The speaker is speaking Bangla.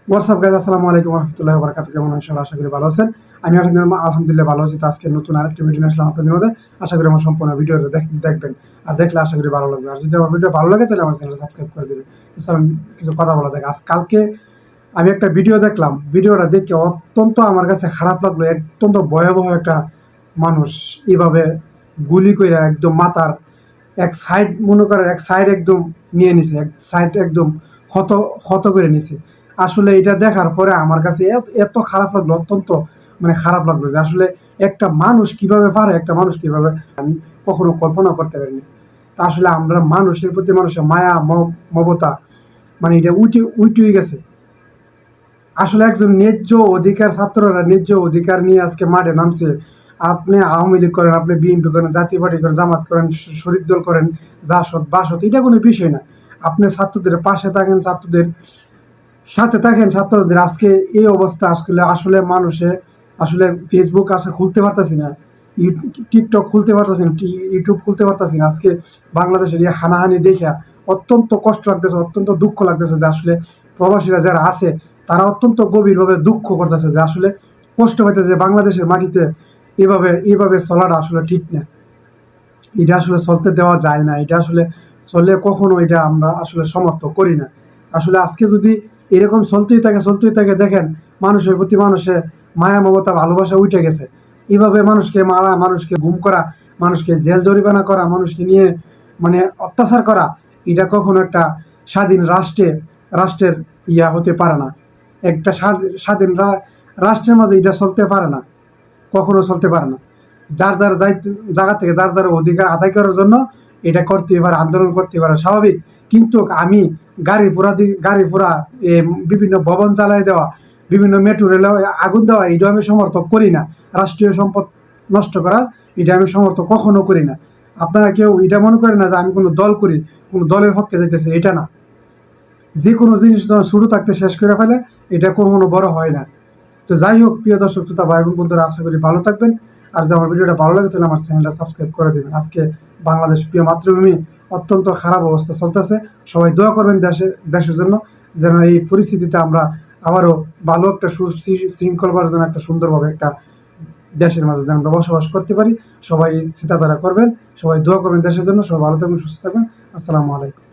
হোয়াটসঅ্যাপ গাইজ, আসসালামু আলাইকুম রহমতুল্লাহি ওয়া বারাকাতুহু। কেমন আছেন? আশা করি ভালো আছেন। আমি আলহামদুলিল্লাহ ভালো আছি। তো আজকে নতুন আরেকটি ভিডিও নিয়ে আসলাম আপনাদের মধ্যে। আশা করি আমার সম্পূর্ণ ভিডিওটা দেখবেন, আর দেখলে আশা করি ভালো লাগবে। আর যদি আমার ভিডিও ভালো লাগে তাহলে আমার চ্যানেলটা সাবস্ক্রাইব করে দেবেন। চলুন কিছু কথা বলা যাক। কালকে আমি একটা ভিডিও দেখলাম, ভিডিওটা দেখে অত্যন্ত আমার কাছে খারাপ লাগলো। অত্যন্ত ভয়াবহ একটা মানুষ এভাবে গুলি করে একদম মাথার এক সাইড, মনে করেন এক সাইড একদম নিয়ে নিছে, এক সাইড একদম ক্ষত ক্ষত করে নিছে। আসলে এটা দেখার পরে আমার কাছে এত খারাপ লাগলো, অত্যন্ত মানে খারাপ লাগলো যে আসলে একটা মানুষ কিভাবে পারে, একটা মানুষ কিভাবে, আমি কখনো কল্পনা করতে পারিনি। তা আসলে আমরা মানুষের প্রতি মানুষের মায়া মমতা মানে এটা উঠে উঠে গেছে। আসলে একজন ন্যায্য অধিকার, ছাত্ররা ন্যায্য অধিকার নিয়ে আজকে মাঠে নামছে। আপনি আওয়ামী লীগ করেন, আপনি বিএনপি করেন, জাতীয় পার্টি করেন, জামাত করেন, শরিক দল করেন, জাসদ বাসদ, এটা কোনো বিষয় না। আপনি ছাত্রদের পাশে থাকেন, ছাত্রদের সাথে থাকেন, ছাত্রদের আজকে এই অবস্থা। আসলে আসলে মানুষে আসলে ফেসবুক আসলে খুলতে পারতেছি না, টিকটক খুলতে পারতেছি না, ইউটিউব খুলতে পারতেছি না। আজকে বাংলাদেশের এই হানাহানি দেখা অত্যন্ত কষ্ট লাগতেছে, অত্যন্ত দুঃখ লাগতেছে যে আসলে প্রবাসীরা যারা আছে তারা অত্যন্ত গভীরভাবে দুঃখ করতেছে যে আসলে কষ্ট পাইতেছে বাংলাদেশের মাটিতে এইভাবে চলাটা আসলে ঠিক না। এটা আসলে চলতে দেওয়া যায় না। এটা আসলে চললে কখনো এটা আমরা আসলে সমর্থন করি না। আসলে আজকে যদি এরকম চলতেই থাকে, দেখেন মানুষের প্রতি মানুষে মায়া মমতা ভালোবাসা উঠে গেছে। এভাবে মানুষকে মারা, মানুষকে গুম করা, মানুষকে জেল জরিমানা করা, মানুষকে নিয়ে মানে অত্যাচার করা, এটা কখনো একটা স্বাধীন রাষ্ট্রের ইয়া হতে পারে না। একটা স্বাধীন রাষ্ট্রের মাঝে এটা চলতে পারে না, কখনো চলতে পারে না। যার জায়গা থেকে যার অধিকার আদায় করার জন্য এটা করতে পারে, আন্দোলন করতে পারে, স্বাভাবিক। কিন্তু আমি গাড়ি পোড়া, বিভিন্ন ভবন জ্বালাই দেওয়া, বিভিন্ন মেট্রো রেলে আগুন দেওয়া, এটা আমি সমর্থন করি না। রাষ্ট্রীয় সম্পদ নষ্ট করার এটা আমি সমর্থন কখনো করি না। আপনারা কেউ এটা মনে করেন না যে আমি কোনো দল করি, কোনো দলের পক্ষে যাইতেছে, এটা না। যে কোনো জিনিস যখন শুরু থাকতে শেষ করে ফেলে এটা কখনো বড় হয় না। তো যাই হোক, প্রিয় দর্শক শ্রোতা ভাই বোন বন্ধুরা, আশা করি ভালো থাকবেন। আর যদি আমার ভিডিওটা ভালো লাগে তাহলে আমার চ্যানেলটা সাবস্ক্রাইব করে দেবেন। আজকে বাংলাদেশ প্রিয় মাতৃভূমি অত্যন্ত খারাপ অবস্থা চলতেছে। সবাই দোয়া করবেন দেশের জন্য, যেন এই পরিস্থিতিতে আমরা আবারও ভালো একটা শৃঙ্খলভাবে যেন একটা সুন্দরভাবে একটা দেশের মাঝে যেন আমরা বসবাস করতে পারি। সবাই চিন্তাধারা করবেন, সবাই দোয়া করবেন দেশের জন্য। সবাই ভালো থাকবেন, সুস্থ থাকবেন। আসসালামু আলাইকুম।